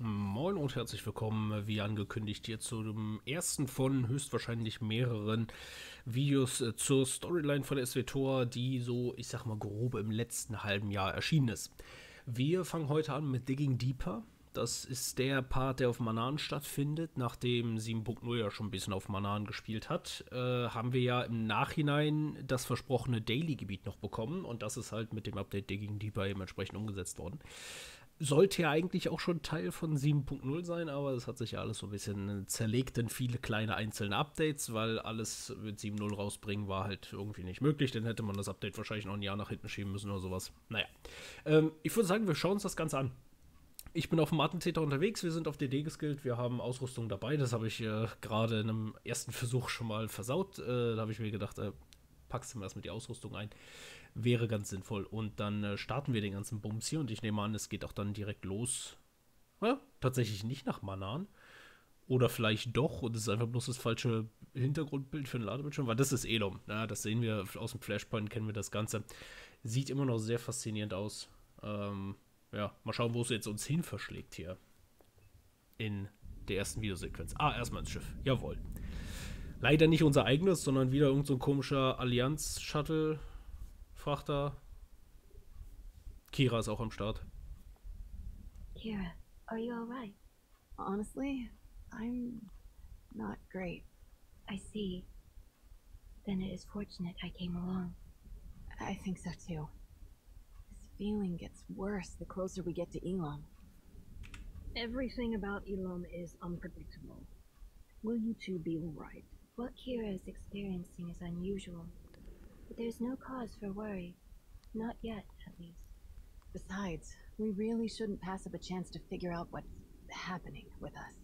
Moin und herzlich willkommen, wie angekündigt, hier zu dem ersten von höchstwahrscheinlich mehreren Videos zur Storyline von SWTOR, die so, ich sag mal, grob im letzten halben Jahr erschienen ist. Wir fangen heute an mit Digging Deeper. Das ist der Part, der auf Manaan stattfindet. Nachdem 7.0 ja schon ein bisschen auf Manaan gespielt hat, haben wir ja im Nachhinein das versprochene Daily-Gebiet noch bekommen. Und das ist halt mit dem Update Digging Deeper eben entsprechend umgesetzt worden. Sollte ja eigentlich auch schon Teil von 7.0 sein, aber es hat sich ja alles so ein bisschen zerlegt in viele kleine einzelne Updates, weil alles mit 7.0 rausbringen war halt irgendwie nicht möglich. Dann hätte man das Update wahrscheinlich noch ein Jahr nach hinten schieben müssen oder sowas. Naja, ich würde sagen, wir schauen uns das Ganze an. Ich bin auf dem Attentäter unterwegs, wir sind auf DD geskillt, wir haben Ausrüstung dabei. Das habe ich gerade in einem ersten Versuch schon mal versaut. Da habe ich mir gedacht, packst du mir erstmal die Ausrüstung ein. Wäre ganz sinnvoll. Und dann starten wir den ganzen Bums hier und ich nehme an, es geht auch dann direkt los. Ja, tatsächlich nicht nach Manaan. Oder vielleicht doch und es ist einfach bloß das falsche Hintergrundbild für den Ladebildschirm, weil das ist Elom. Ja, das sehen wir aus dem Flashpoint, kennen wir das Ganze. Sieht immer noch sehr faszinierend aus. Ja, mal schauen, wo es jetzt uns hin verschlägt hier. In der ersten Videosequenz. Erstmal ins Schiff. Jawohl. Leider nicht unser eigenes, sondern wieder irgend so ein komischer Allianz-Shuttle. Frachter. Kira ist auch am Start. Kira, are you alright? Honestly, I'm not great. I see. Then it is fortunate I came along. I think so too. This feeling gets worse the closer we get to Elam. Everything about Elam is unpredictable. Will you two be alright? What Kira is experiencing is unusual, but there's no cause for worry. Not yet, at least. Besides, we really shouldn't pass up a chance to figure out what's happening with us.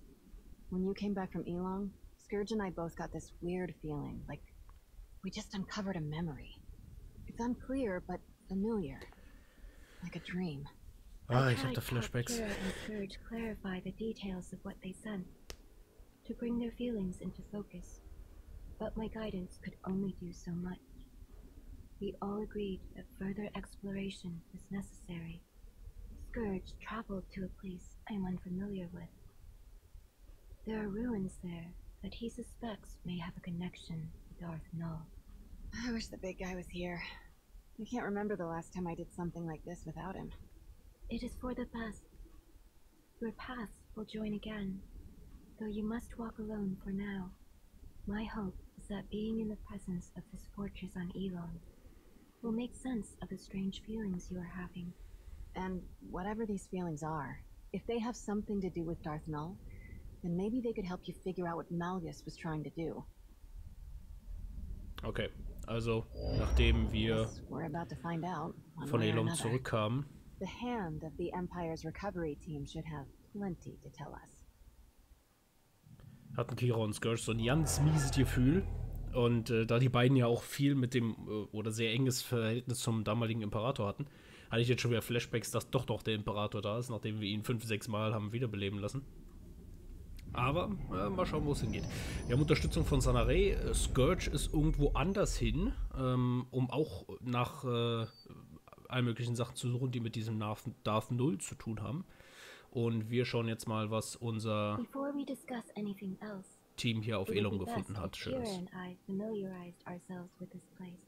When you came back from Elam, Scourge and I both got this weird feeling, like we just uncovered a memory. It's unclear, but familiar. Like a dream. Ich hab da Flashbacks. Kira and Scourge clarify the details of what they sent, to bring their feelings into focus. But my guidance could only do so much. We all agreed that further exploration was necessary. Scourge traveled to a place I am unfamiliar with. There are ruins there that he suspects may have a connection to Darth Null. I wish the big guy was here. I can't remember the last time I did something like this without him. It is for the best. Your paths will join again, though you must walk alone for now. My hope is that being in the presence of this fortress on Elam will make sense of the strange feelings you are having. And whatever these feelings are, if they have something to do with Darth Null, then maybe they could help you figure out what Malgus was trying to do. Okay, also nachdem wir We're about to find out, von Elom zurückkamen. The hand of the Empire's recovery team should have plenty to tell us. Hatten Kira und Scourge so ein ganz mieses Gefühl. Und da die beiden ja auch viel mit dem, oder sehr enges Verhältnis zum damaligen Imperator hatten, hatte ich jetzt schon wieder Flashbacks, dass doch noch der Imperator da ist, nachdem wir ihn 5, 6 Mal haben wiederbeleben lassen. Aber mal schauen, wo es hingeht. Wir haben Unterstützung von Sanare. Scourge ist irgendwo anders hin, um auch nach allen möglichen Sachen zu suchen, die mit diesem Darth Null zu tun haben. Und wir schauen jetzt mal, was unser Before we discuss anything else, Team hier auf it would Elom be best gefunden hat. if Kira Schönes. and I familiarized ourselves with this place.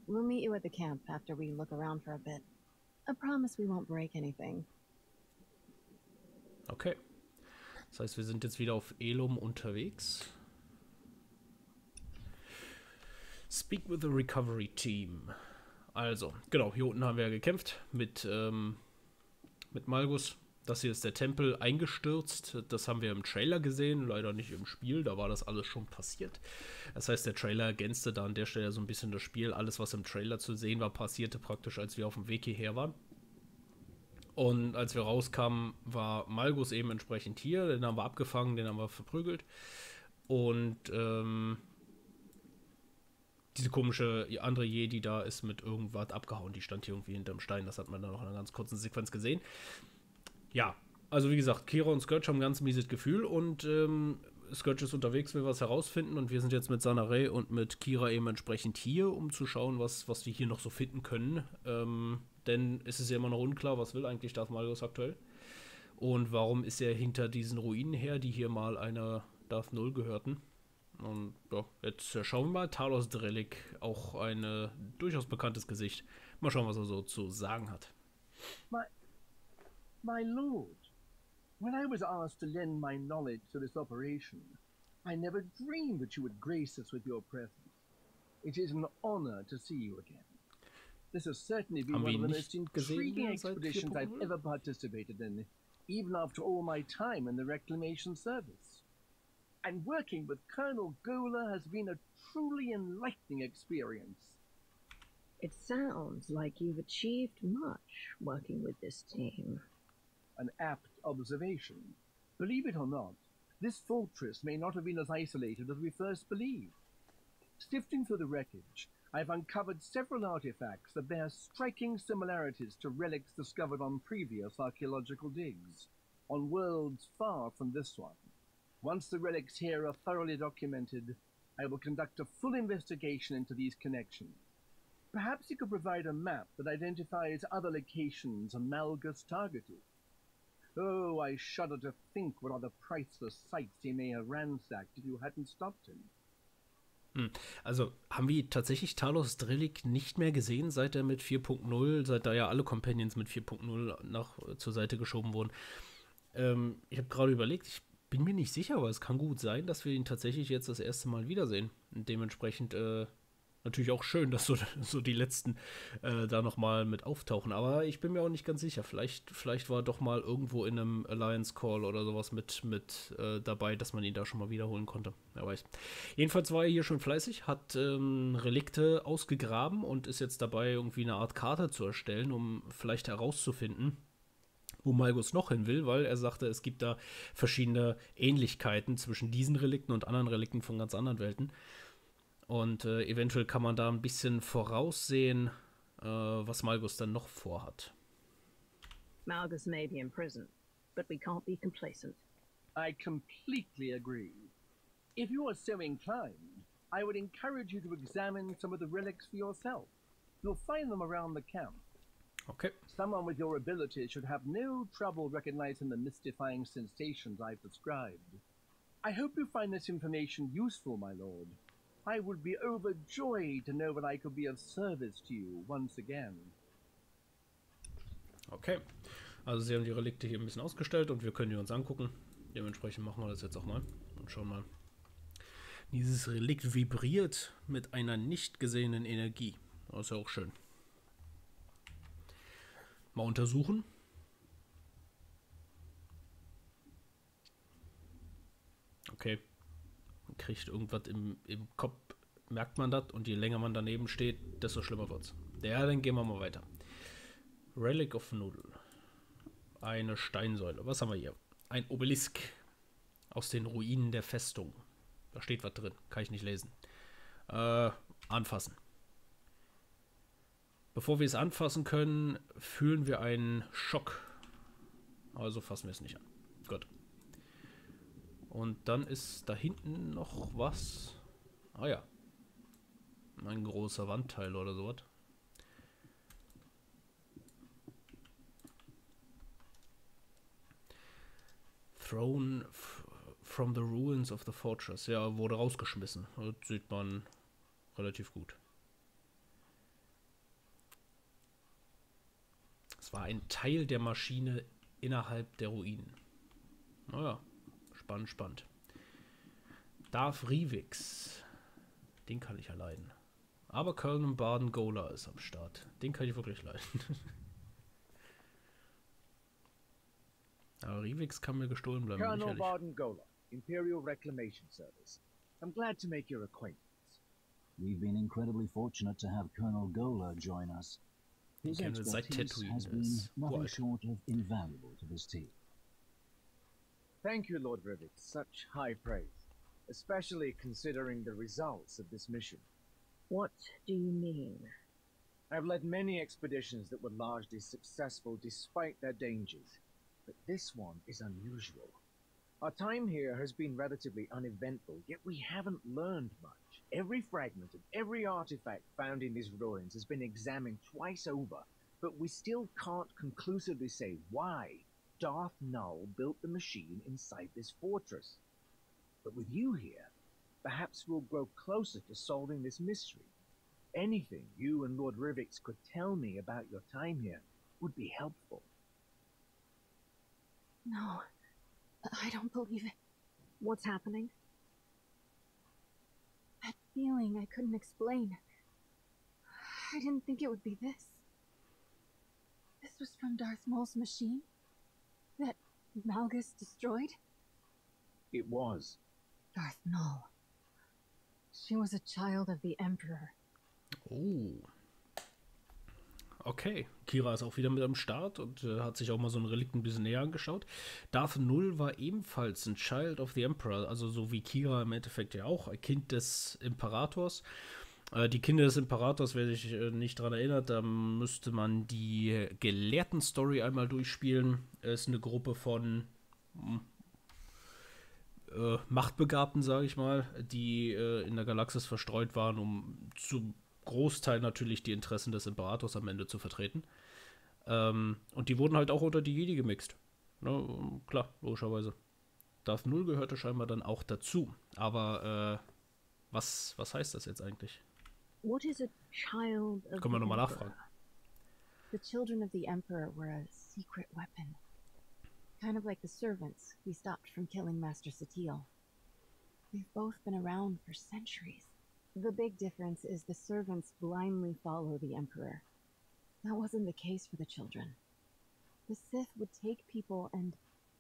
We'll meet you at the camp after we look around for a bit. I promise we won't break anything. Okay. Das heißt, wir sind jetzt wieder auf Elom unterwegs. Speak with the Recovery Team. Also, genau, hier unten haben wir ja gekämpft mit Malgus. Das hier ist der Tempel eingestürzt. Das haben wir im Trailer gesehen, leider nicht im Spiel. Da war das alles schon passiert. Das heißt, der Trailer ergänzte da an der Stelle so ein bisschen das Spiel. Alles, was im Trailer zu sehen war, passierte praktisch, als wir auf dem Weg hierher waren. Und als wir rauskamen, war Malgus eben entsprechend hier. Den haben wir abgefangen, den haben wir verprügelt. Und diese komische andere Jedi da ist mit irgendwas abgehauen. Die stand hier irgendwie hinterm Stein. Das hat man dann noch in einer ganz kurzen Sequenz gesehen. Ja, also wie gesagt, Kira und Scourge haben ein ganz mieses Gefühl und Scourge ist unterwegs, will was herausfinden und wir sind jetzt mit Sanare und mit Kira eben entsprechend hier, um zu schauen, was wir hier noch so finden können. Denn es ist ja immer noch unklar, was will eigentlich Darth Malgus aktuell. Und warum ist er hinter diesen Ruinen her, die hier mal einer Darth Null gehörten? Und ja, jetzt schauen wir mal. Talos Drellik, auch ein durchaus bekanntes Gesicht. Mal schauen, was er so zu sagen hat. My lord, when I was asked to lend my knowledge to this operation, I never dreamed that you would grace us with your presence. It is an honor to see you again. This has certainly been one of the most intriguing expeditions I've ever participated in, even after all my time in the Reclamation Service. And working with Colonel Gola has been a truly enlightening experience. It sounds like you've achieved much working with this team. An apt observation. Believe it or not, this fortress may not have been as isolated as we first believed. Sifting through the wreckage, I've uncovered several artifacts that bear striking similarities to relics discovered on previous archaeological digs, on worlds far from this one. Once the relics here are thoroughly documented, I will conduct a full investigation into these connections. Perhaps you could provide a map that identifies other locations Amalgus targeted. Oh, I shudder to think what other priceless sites he may have ransacked if you hadn't stopped him. Also haben wir tatsächlich Talos Drellik nicht mehr gesehen, seit er mit 4.0, seit da ja alle Companions mit 4.0 zur Seite geschoben wurden. Ich habe gerade überlegt, ich bin mir nicht sicher, aber es kann gut sein, dass wir ihn tatsächlich jetzt das erste Mal wiedersehen. Und dementsprechend natürlich auch schön, dass so die letzten da nochmal mit auftauchen. Aber ich bin mir auch nicht ganz sicher. Vielleicht war er doch mal irgendwo in einem Alliance Call oder sowas mit dabei, dass man ihn da schon mal wiederholen konnte. Wer weiß. Jedenfalls war er hier schon fleißig, hat Relikte ausgegraben und ist jetzt dabei, irgendwie eine Art Karte zu erstellen, um vielleicht herauszufinden, wo Malgus noch hin will, weil er sagte, es gibt da verschiedene Ähnlichkeiten zwischen diesen Relikten und anderen Relikten von ganz anderen Welten. Und eventuell kann man da ein bisschen voraussehen, was Malgus dann noch vorhat. Malgus may be in prison, but we can't be complacent. I completely agree. If you are so inclined, I would encourage you to examine some of the relics for yourself. You'll find them around the camp. Okay. Someone with your abilities should have no trouble recognizing the mystifying sensations I've described. I hope you find this information useful, my lord. I would be overjoyed to know that I could be of service to you once again. Okay. Also sie haben die Relikte hier ein bisschen ausgestellt und wir können die uns angucken. Dementsprechend machen wir das jetzt auch mal und schauen mal. Dieses Relikt vibriert mit einer nicht gesehenen Energie. Das ist ja auch schön. Mal untersuchen. Okay. Man kriegt irgendwas im Kopf, merkt man das, und je länger man daneben steht, desto schlimmer wird's. Ja, dann gehen wir mal weiter. Relic of Noodle. Eine Steinsäule. Was haben wir hier? Ein Obelisk aus den Ruinen der Festung. Da steht was drin. Kann ich nicht lesen. Anfassen. Bevor wir es anfassen können, fühlen wir einen Schock. Also fassen wir es nicht an. Gut. Und dann ist da hinten noch was. Ah ja. Ein großer Wandteil oder sowas. Thrown from the ruins of the fortress. Ja, wurde rausgeschmissen. Das sieht man relativ gut. Es war ein Teil der Maschine innerhalb der Ruinen. Naja, spannend, spannend. Darth Rivix. Den kann ich ja leiden. Aber Colonel Baden Gola ist am Start. Den kann ich wirklich leiden. Aber Rivix kann mir gestohlen bleiben. Colonel Baden Gola, Imperial Reclamation Service. I'm glad to make your acquaintance. We've been incredibly fortunate to have Colonel Gola join us. His expertise has been nothing short of invaluable to this team. Thank you, Lord Rivik. Such high praise, especially considering the results of this mission. What do you mean? I've led many expeditions that were largely successful despite their dangers, but this one is unusual. Our time here has been relatively uneventful, yet we haven't learned much. Every fragment and every artifact found in these ruins has been examined twice over, but we still can't conclusively say why. Darth Null built the machine inside this fortress. But with you here, perhaps we'll grow closer to solving this mystery. Anything you and Lord Rivix could tell me about your time here would be helpful. No, I don't believe it. What's happening? That feeling I couldn't explain. I didn't think it would be this. This was from Darth Maul's machine? That Malgus destroyed? It was. Darth Maul. She was a child of the Emperor. Oh. Okay, Kira ist auch wieder mit am Start und hat sich auch mal so ein Relikt ein bisschen näher angeschaut. Darth Null war ebenfalls ein Child of the Emperor, also so wie Kira im Endeffekt ja auch, ein Kind des Imperators. Die Kinder des Imperators, wer sich nicht daran erinnert, da müsste man die Gelehrten-Story einmal durchspielen. Es ist eine Gruppe von Machtbegabten, sage ich mal, die in der Galaxis verstreut waren, um zum Großteil natürlich die Interessen des Imperators am Ende zu vertreten. Und die wurden halt auch unter die Jedi gemixt. Ne? Klar, logischerweise. Darth Null gehörte scheinbar dann auch dazu. Aber was heißt das jetzt eigentlich? What is a child of Können wir nochmal nachfragen. The children of the Emperor were a secret weapon. Kind of like the servants we stopped from killing Master Satele. They've both been around for centuries. The big difference is the servants blindly follow the Emperor. That wasn't the case for the children. The Sith would take people and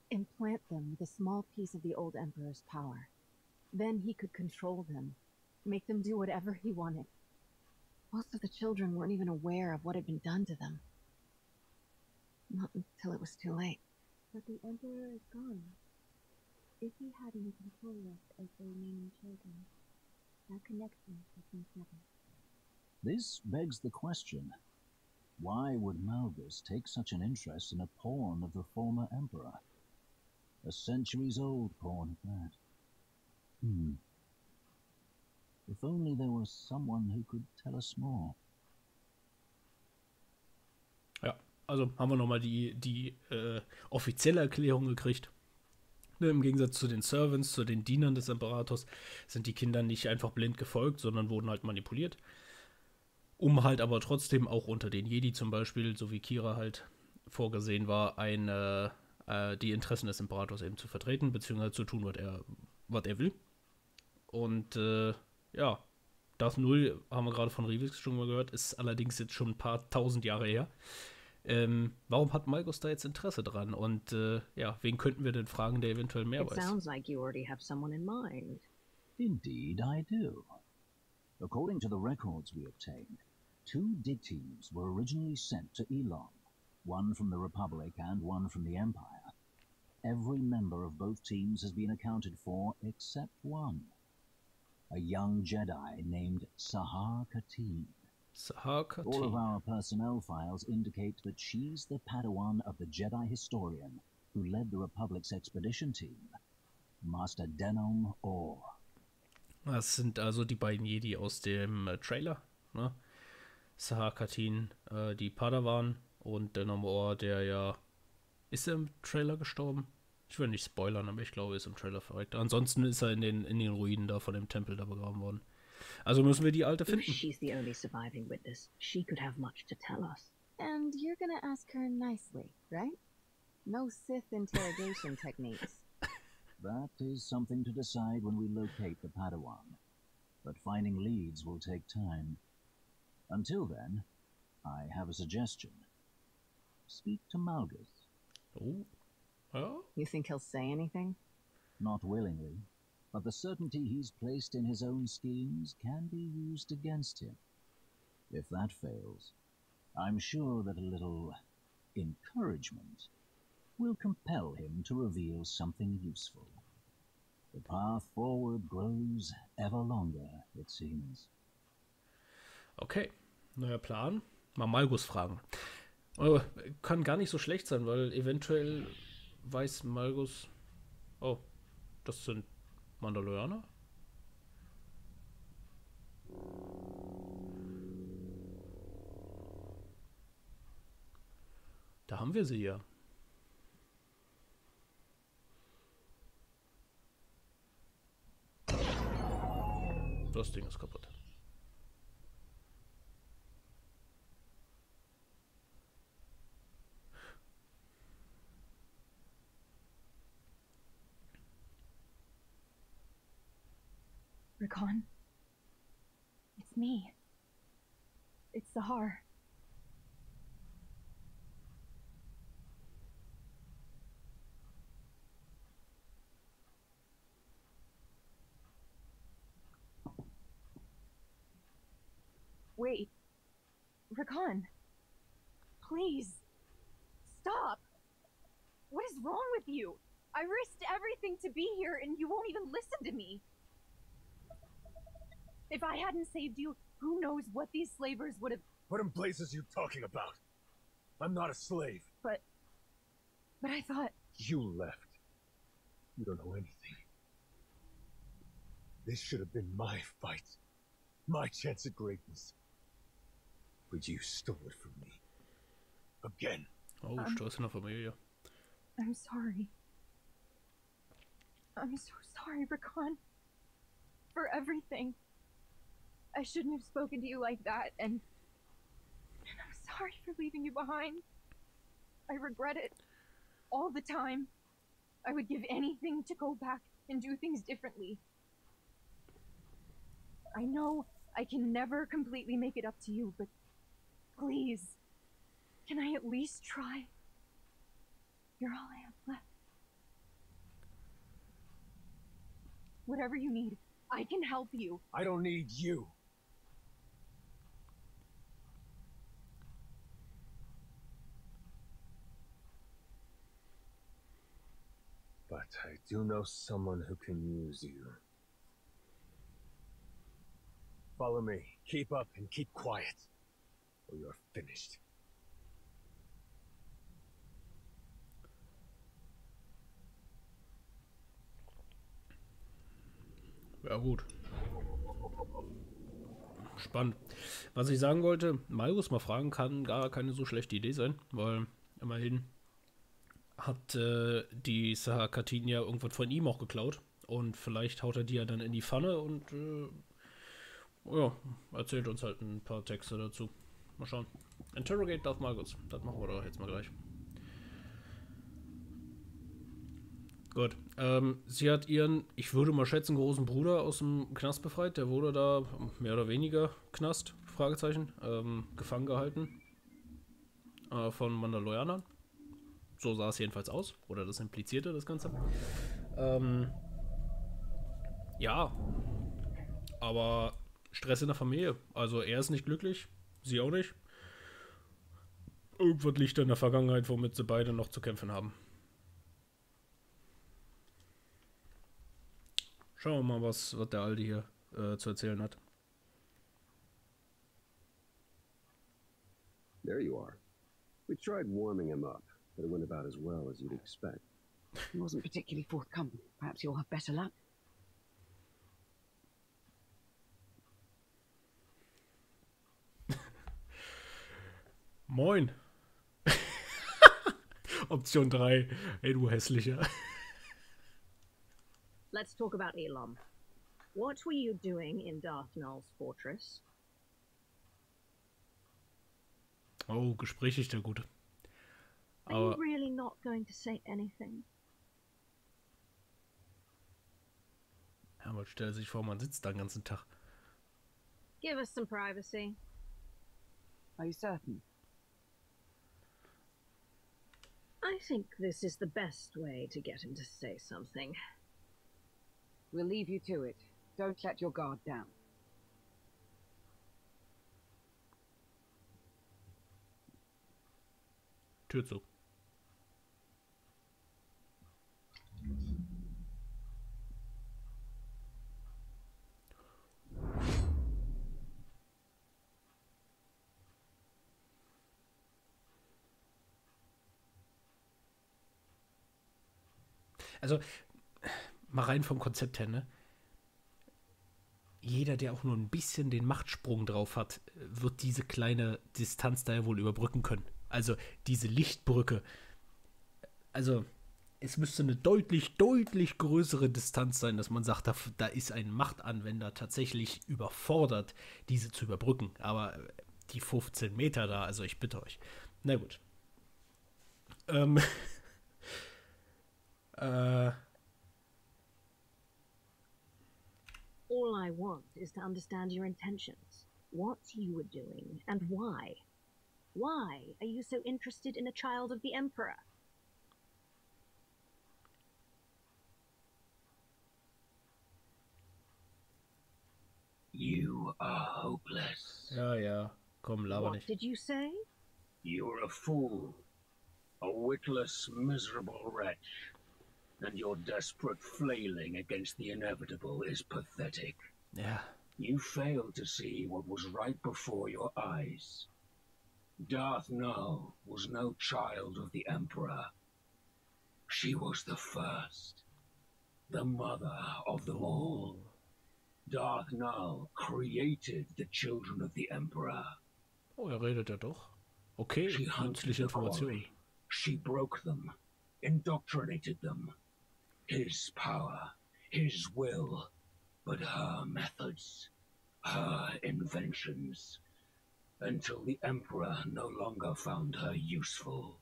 implant them with a small piece of the old Emperor's power. Then he could control them, make them do whatever he wanted. Most of the children weren't even aware of what had been done to them. Not until it was too late. But the Emperor is gone. If he hadn't controlled us as the remaining children, that connection has been severed. This begs the question, why would Malgus take such an interest in a pawn of the former Emperor? A centuries-old pawn at that. If only there was someone who could tell us more. Ja, also haben wir nochmal die offizielle Erklärung gekriegt. Im Gegensatz zu den Servants, zu den Dienern des Imperators, sind die Kinder nicht einfach blind gefolgt, sondern wurden halt manipuliert. Um halt aber trotzdem auch unter den Jedi zum Beispiel, so wie Kira halt vorgesehen war, die Interessen des Imperators eben zu vertreten, beziehungsweise zu tun, was er will. Und ja, Darth Null, haben wir gerade von Rivix schon mal gehört, ist allerdings jetzt schon ein paar tausend Jahre her. Warum hat Malgus da jetzt Interesse dran? Und ja, wen könnten wir denn fragen, der eventuell mehr weiß? It sounds like you already have someone in mind. Indeed, I do. According to the records we obtained, 2 dig teams were originally sent to Elon, one from the Republic and one from the Empire. Every member of both teams has been accounted for except one. A young Jedi named Sahar Katin. All of our personnel files indicate that she's the Padawan of the Jedi historian who led the Republic's expedition team, Master Denom Orr. Das sind also die beiden Jedi aus dem Trailer, ne? Sahar Katin, die Padawan, und Denom Orr, der ja... Ist er im Trailer gestorben? Ich will nicht spoilern, aber ich glaube, er ist im Trailer verreckt. Ansonsten ist er in den Ruinen da von dem Tempel da begraben worden. Also müssen wir die Alte finden. If she's the only surviving witness, she could have much to tell us. And you're gonna ask her nicely, right? No Sith interrogation techniques. That is something to decide when we locate the Padawan. But finding leads will take time. Until then, I have a suggestion. Speak to Malgus. Oh. Ja. You think he'll say anything? Not willingly, but the certainty he's placed in his own schemes can be used against him. If that fails, I'm sure that a little encouragement will compel him to reveal something useful. The path forward grows ever longer, it seems. Okay, neuer Plan. Mal Malgus fragen. Kann gar nicht so schlecht sein, weil eventuell weiß Malgus... Oh, das sind Mandalorianer? Da haben wir sie ja. Das Ding ist kaputt. Recon? It's me. It's Sahar. Wait. Recon. Please. Stop. What is wrong with you? I risked everything to be here and you won't even listen to me. If I hadn't saved you, who knows what these slavers would have... What in places you talking about? I'm not a slave. But I thought... You left. You don't know anything. This should have been my fight. My chance at greatness. But you stole it from me. Again. Oh, Stress in der Familie. I'm sorry. I'm so sorry, Recon. For everything. I shouldn't have spoken to you like that, and I'm sorry for leaving you behind. I regret it all the time. I would give anything to go back and do things differently. I know I can never completely make it up to you, but please, can I at least try? You're all I have left. Whatever you need, I can help you. I don't need you. But I do know someone who can use you. Follow me. Keep up and keep quiet, or you're finished. Ja gut. Spannend. Was ich sagen wollte, Marius mal fragen kann gar keine so schlechte Idee sein, weil immerhin hat die Sahakatin ja irgendwas von ihm auch geklaut. Und vielleicht haut er die ja dann in die Pfanne und ja, erzählt uns halt ein paar Texte dazu. Mal schauen. Interrogate darf Markus. Das machen wir doch jetzt mal gleich. Gut. Sie hat ihren, ich würde mal schätzen, großen Bruder aus dem Knast befreit. Der wurde da mehr oder weniger Knast, Fragezeichen, gefangen gehalten. Von Mandalorianern. So sah es jedenfalls aus. Oder das implizierte das Ganze. Ja. Aber Stress in der Familie. Also er ist nicht glücklich. Sie auch nicht. Irgendwas liegt in der Vergangenheit, womit sie beide noch zu kämpfen haben. Schauen wir mal, was der Alte hier zu erzählen hat. There you are. We tried warming him up, but it went about as well as you'd expect. He wasn't particularly forthcoming. Perhaps you'll have better luck. Moin. Option 3. Ey, du hässlicher. Let's talk about Elam. What were you doing in Darth Null's fortress? Oh, Gespräch ist der Gute. Are you really not going to say anything? Ja, man stellt sich vor, man sitzt da den ganzen Tag. Give us some privacy. Are you certain? I think this is the best way to get him to say something. We'll leave you to it. Don't let your guard down. Tür zu. Also, mal rein vom Konzept her, ne? Jeder, der auch nur ein bisschen den Machtsprung drauf hat, wird diese kleine Distanz da ja wohl überbrücken können. Also, diese Lichtbrücke. Also, es müsste eine deutlich, deutlich größere Distanz sein, dass man sagt, da ist ein Machtanwender tatsächlich überfordert, diese zu überbrücken. Aber die 15 Meter da, also ich bitte euch. Na gut. All I want is to understand your intentions, what you were doing, and why. Why are you so interested in a child of the Emperor? You are hopeless. Ja, komm, laber nicht. What did you say? You're a fool, a witless, miserable wretch, and your desperate flailing against the inevitable is pathetic. Ja. You failed to see what was right before your eyes. Darth Null was no child of the Emperor. She was the first, the mother of them all. Darth Null created the children of the Emperor. Oh, redet doch. Okay, nützliche Information. She broke them, indoctrinated them. His power, his will, but her methods, her inventions, until the Emperor no longer found her useful.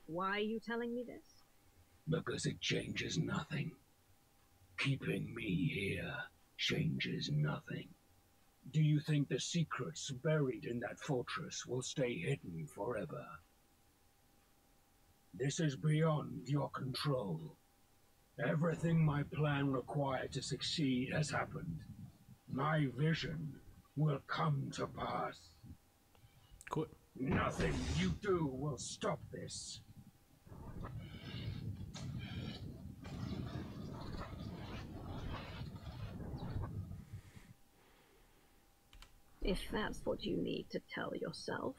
Why are you telling me this? Because it changes nothing. Keeping me here changes nothing. Do you think the secrets buried in that fortress will stay hidden forever? This is beyond your control. Everything my plan required to succeed has happened. My vision will come to pass. Cool. Nothing you do will stop this. If that's what you need to tell yourself.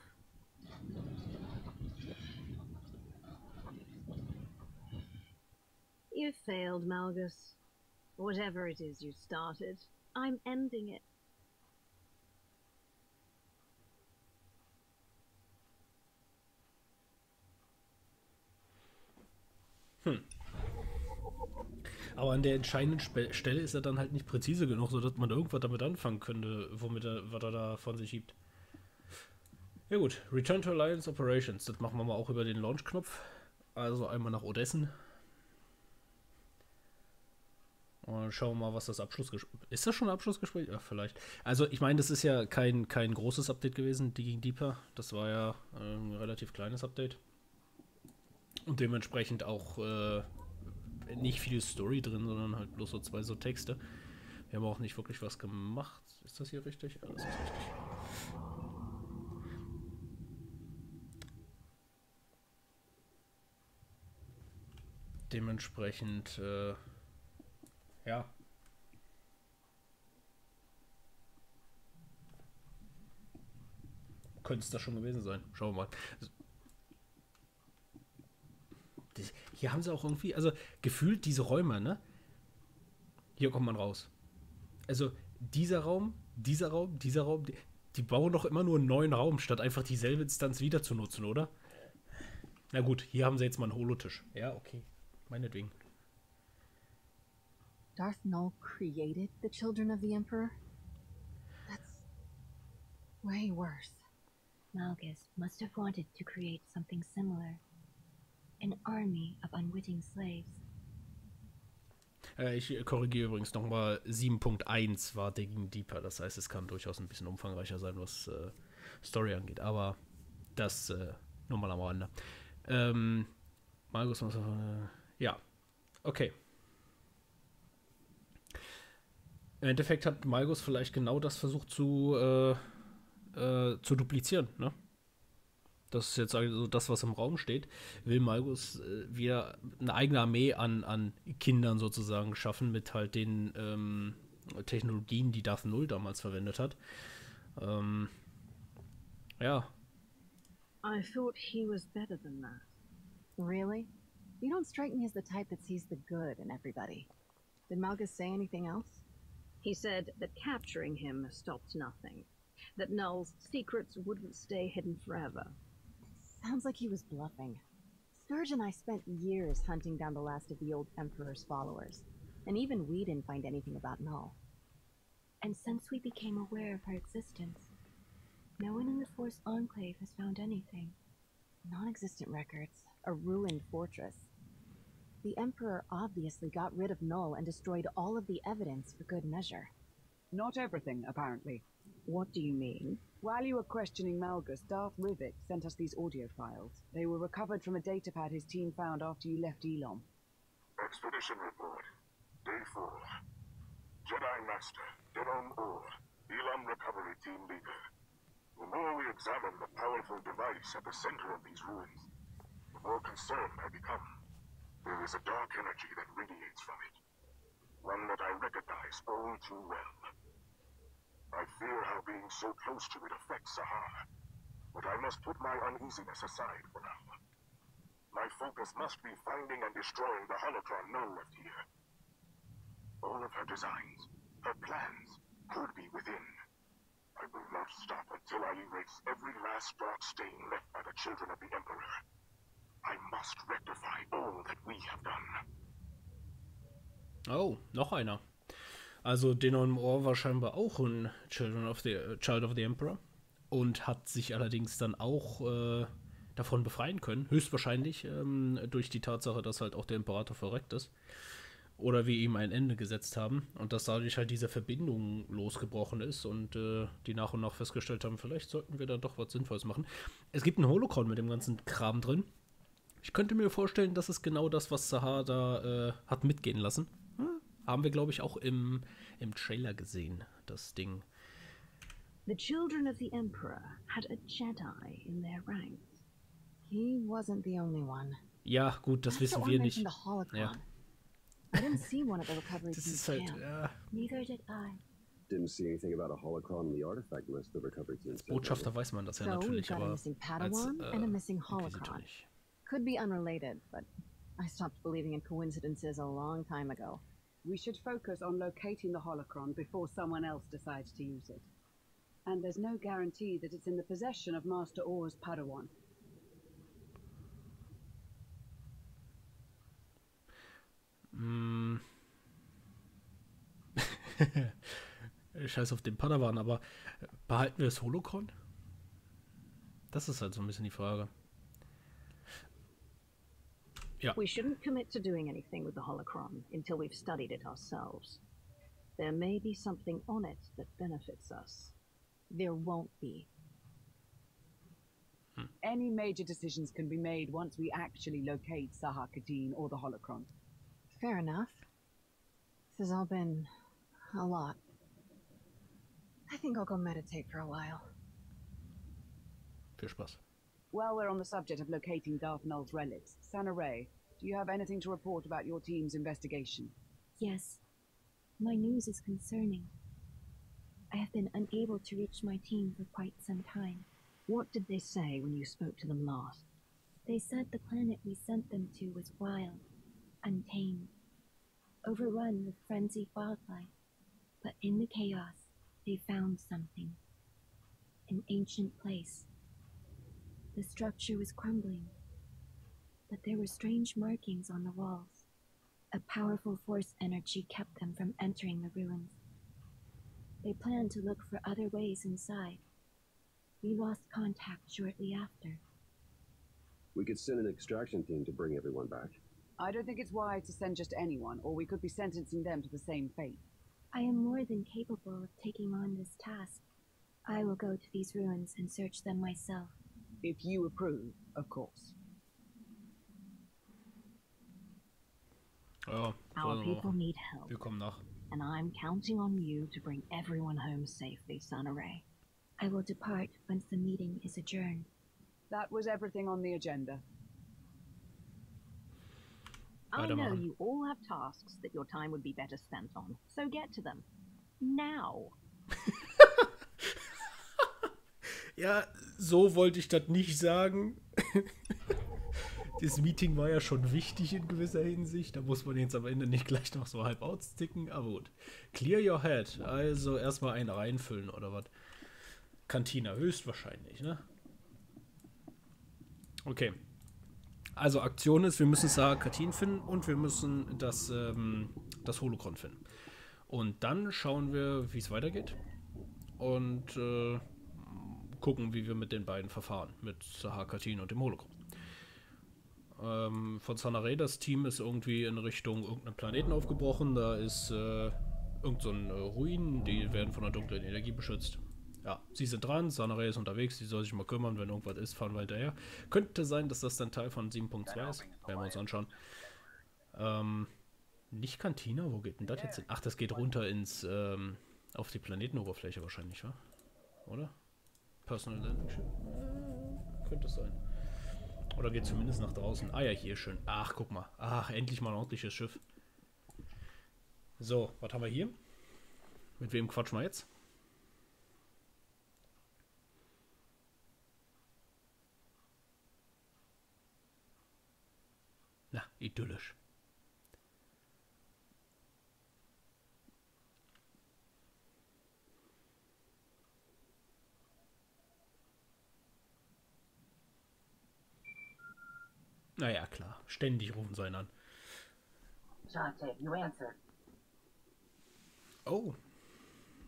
You failed, Malgus. Whatever it is you started, I'm ending it. Aber an der entscheidenden Stelle ist er dann halt nicht präzise genug, sodass man irgendwas damit anfangen könnte, was er da von sich schiebt. Ja gut, Return to Alliance Operations, das machen wir mal auch über den Launch-Knopf. Also einmal nach Odessen. Und schauen wir mal, was das Abschlussgespräch... Ist das schon ein Abschlussgespräch? Ja, vielleicht. Also ich meine, das ist ja kein großes Update gewesen, Digging Deeper. Das war ja ein relativ kleines Update. Und dementsprechend auch nicht viel Story drin, sondern halt bloß so 2 so Texte. Wir haben auch nicht wirklich was gemacht. Ist das hier richtig? Ja, das ist richtig. Dementsprechend, ja. Könnte es das schon gewesen sein. Schauen wir mal. Hier haben sie auch irgendwie, also gefühlt diese Räume, ne? Hier kommt man raus. Also dieser Raum, die bauen doch immer nur einen neuen Raum, statt einfach dieselbe Instanz wieder zu nutzen, oder? Na gut, hier haben sie jetzt mal einen Holotisch. Ja, okay. Meinetwegen. Darth Null created the children of the Emperor? That's way worse. Malgus must have wanted to create something similar. An army of unwitting slaves. Ich korrigiere übrigens nochmal, 7.1 war Digging Deeper. Das heißt, es kann durchaus ein bisschen umfangreicher sein, was Story angeht. Aber das nur mal am Rande. Malgus, ja, okay. Im Endeffekt hat Malgus vielleicht genau das versucht zu duplizieren, ne? Das ist jetzt also das, was im Raum steht. Will Malgus wieder eine eigene Armee an Kindern sozusagen schaffen mit halt den Technologien, die Darth Null damals verwendet hat. Ja. I thought he was better than that. Really? You don't strike me as the type that sees the good in everybody. Did Malgus say anything else? He said that capturing him stopped nothing. That Null's secrets wouldn't stay hidden forever. Sounds like he was bluffing. Scourge and I spent years hunting down the last of the old Emperor's followers, and even we didn't find anything about Null. And since we became aware of her existence, no one in the Force Enclave has found anything. Non-existent records, a ruined fortress. The Emperor obviously got rid of Null and destroyed all of the evidence for good measure. Not everything, apparently. What do you mean? While you were questioning Malgus, Darth Rivik sent us these audio files. They were recovered from a datapad his team found after you left Elon. Expedition report. Day 4. Jedi Master, Denom Or, Elon Recovery Team Leader. The more we examine the powerful device at the center of these ruins, the more concerned I become. There is a dark energy that radiates from it. One that I recognize all too well. I fear how being so close to it affects Sahar, but I must put my uneasiness aside for now. My focus must be finding and destroying the holocron Null left here. All of her designs, her plans, could be within. I will not stop until I erase every last dark stain left by the children of the Emperor. I must rectify all that we have done. Oh, noch einer. Also Denon Or war scheinbar auch ein Child of the Emperor und hat sich allerdings dann auch davon befreien können, höchstwahrscheinlich durch die Tatsache, dass halt auch der Imperator verreckt ist oder wir ihm ein Ende gesetzt haben und dass dadurch halt diese Verbindung losgebrochen ist und die nach und nach festgestellt haben, vielleicht sollten wir da doch was Sinnvolles machen. Es gibt einen Holocron mit dem ganzen Kram drin. Ich könnte mir vorstellen, das ist genau das, was Sahar da hat mitgehen lassen. Haben wir, glaube ich, auch im Trailer gesehen, das Ding. The children of the Emperor had a Jedi in their ranks. He wasn't the only one. Ja, gut, das wissen wir nicht. Ja. I didn't see one at the recovery das team's ist halt, camp. Neither did I. Didn't see anything about a holocron in the artifact list the recovery team als Botschafter weiß man das ja so natürlich, we've got aber a missing Padawan and a missing holocron. Could be unrelated, but I stopped believing in coincidences a long time ago. We should focus on locating the holocron before someone else decides to use it. And there's no guarantee that it's in the possession of Master Or's Padawan. Scheiß auf den Padawan, aber behalten wir das Holocron? Das ist halt so ein bisschen die Frage. Ja. We shouldn't commit to doing anything with the holocron until we've studied it ourselves. There may be something on it that benefits us. There won't be. Any major decisions can be made once we actually locate Sahar Kadeen or the holocron. Fair enough. This has all been a lot. I think I'll go meditate for a while. Viel Spaß. While we're on the subject of locating Darth Null's relics, Sana Ray, do you have anything to report about your team's investigation? Yes. My news is concerning. I have been unable to reach my team for quite some time. What did they say when you spoke to them last? They said the planet we sent them to was wild, untamed, overrun with frenzied wildlife. But in the chaos, they found something. An ancient place. The structure was crumbling, but there were strange markings on the walls. A powerful force energy kept them from entering the ruins. They planned to look for other ways inside. We lost contact shortly after. We could send an extraction team to bring everyone back. I don't think it's wise to send just anyone, or we could be sentencing them to the same fate. I am more than capable of taking on this task. I will go to these ruins and search them myself. If you approve, of course. Ja, Our people need help. Wir kommen nach. And I'm counting on you to bring everyone home safely, Sana Ray. I will depart once the meeting is adjourned. That was everything on the agenda. I know you all have tasks that your time would be better spent on, so get to them. Now. Ja, so wollte ich das nicht sagen. Das Meeting war ja schon wichtig in gewisser Hinsicht. Da muss man jetzt am Ende nicht gleich noch so halb austicken. Aber gut. Clear your head. Also erstmal einen reinfüllen oder was? Kantina höchstwahrscheinlich, ne? Okay. Also Aktion ist, wir müssen Sarakatin finden und wir müssen das Holocron finden. Und dann schauen wir, wie es weitergeht. Und gucken, wie wir mit den beiden verfahren. Mit Sarakatin und dem Holocron. Von Sanare, das Team ist irgendwie in Richtung irgendeinem Planeten aufgebrochen. Da ist irgend so ein Ruinen, die werden von der dunklen Energie beschützt. Ja, sie sind dran, Sanare ist unterwegs, sie soll sich mal kümmern, wenn irgendwas ist, fahren wir hinterher. Könnte sein, dass das dann Teil von 7.2 ist, werden wir uns anschauen. Nicht Cantina, wo geht denn das jetzt hin? Ach, das geht runter ins, auf die Planetenoberfläche wahrscheinlich, wa? Oder? Personal Landing Ship? Könnte es sein. Oder geht zumindest nach draußen. Ah ja, hier schön. Ach, guck mal. Ach, endlich mal ein ordentliches Schiff. So, was haben wir hier? Mit wem quatschen wir jetzt? Na, idyllisch. Naja, klar. Ständig rufen sie einen an. Dante, you answered. Oh.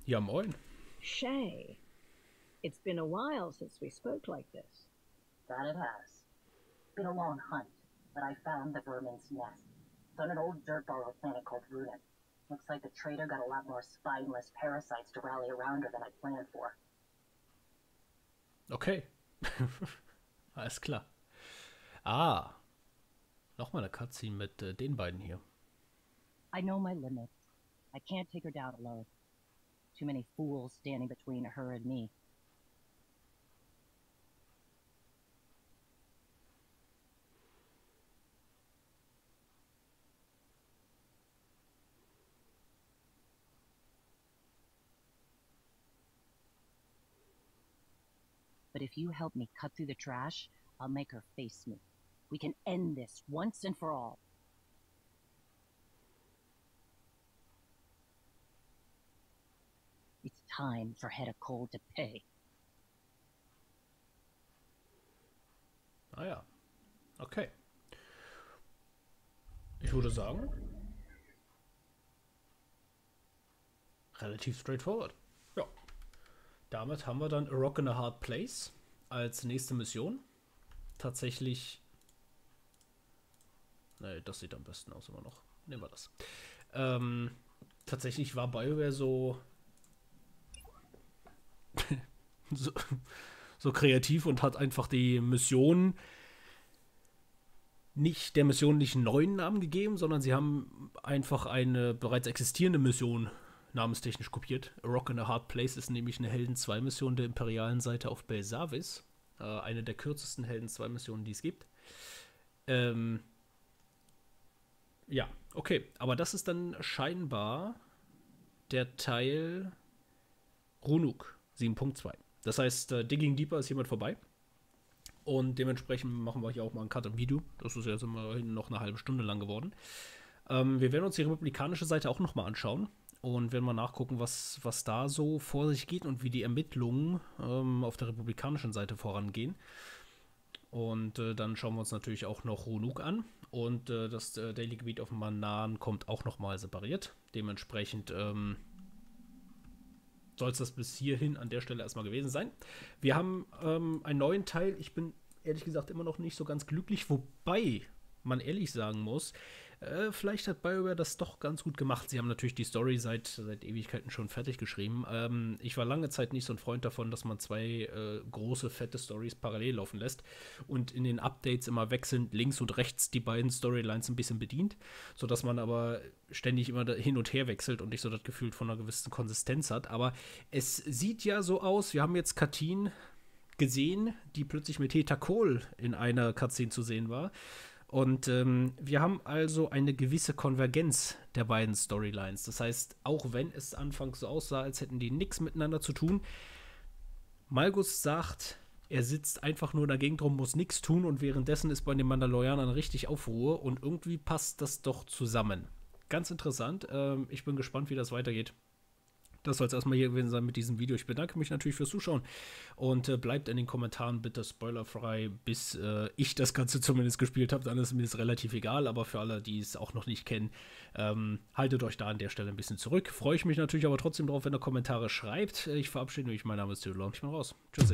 Ja, moin. Shay, it's been a while since we spoke like this. That it has. Been a long hunt, but I found the vermin's nest. It's on an old dirt borrow planet called Runen. Looks like the trader got a lot more spineless parasites to rally around her than I planned for. Okay. Alles klar. Ah. Nochmal eine Cutscene mit den beiden hier. I know my limits. I can't take her down alone. Too many fools standing between her and me. But if you help me cut through the trash, I'll make her face me. We can end this once and for all. It's time for Hedda Cole to pay. Ah ja. Okay. Ich würde sagen, relativ straightforward. Ja. Damit haben wir dann A Rock in a Hard Place als nächste Mission. Tatsächlich. Ne, das sieht am besten aus immer noch. Nehmen wir das. Tatsächlich war Bioware so kreativ und hat einfach die Mission nicht einen neuen Namen gegeben, sondern sie haben einfach eine bereits existierende Mission namenstechnisch kopiert. A Rock in a Hard Place ist nämlich eine Helden-2-Mission der imperialen Seite auf Belsavis. Eine der kürzesten Helden-2-Missionen, die es gibt. Ja, okay. Aber das ist dann scheinbar der Teil Runuk 7.2. Das heißt, Digging Deeper ist hiermit vorbei. Und dementsprechend machen wir hier auch mal einen Cut im Video. Das ist jetzt immerhin noch eine halbe Stunde lang geworden. Wir werden uns die republikanische Seite auch nochmal anschauen. Und werden mal nachgucken, was da so vor sich geht und wie die Ermittlungen auf der republikanischen Seite vorangehen. Und dann schauen wir uns natürlich auch noch Runuk an. Und das Daily Gebiet auf dem Manan kommt auch nochmal separiert. Dementsprechend soll es das bis hierhin an der Stelle erstmal gewesen sein. Wir haben einen neuen Teil. Ich bin ehrlich gesagt immer noch nicht so ganz glücklich, wobei man ehrlich sagen muss, vielleicht hat BioWare das doch ganz gut gemacht. Sie haben natürlich die Story seit Ewigkeiten schon fertig geschrieben. Ich war lange Zeit nicht so ein Freund davon, dass man zwei große, fette Stories parallel laufen lässt und in den Updates immer wechselnd links und rechts die beiden Storylines ein bisschen bedient, sodass man aber ständig immer hin und her wechselt und nicht so das Gefühl von einer gewissen Konsistenz hat. Aber es sieht ja so aus, wir haben jetzt Katyn gesehen, die plötzlich mit Hedda Cole in einer Cutscene zu sehen war. Und wir haben also eine gewisse Konvergenz der beiden Storylines. Das heißt, auch wenn es anfangs so aussah, als hätten die nichts miteinander zu tun, Malgus sagt, er sitzt einfach nur in der Gegend rum, muss nichts tun und währenddessen ist bei den Mandalorianern richtig Aufruhr und irgendwie passt das doch zusammen. Ganz interessant. Ich bin gespannt, wie das weitergeht. Das soll es erstmal hier gewesen sein mit diesem Video. Ich bedanke mich natürlich fürs Zuschauen und bleibt in den Kommentaren bitte spoilerfrei, bis ich das Ganze zumindest gespielt habe. Dann ist mir das relativ egal, aber für alle, die es auch noch nicht kennen, haltet euch da an der Stelle ein bisschen zurück. Freue ich mich natürlich aber trotzdem drauf, wenn ihr Kommentare schreibt. Ich verabschiede mich. Mein Name ist Theodor und ich bin raus. Tschüss.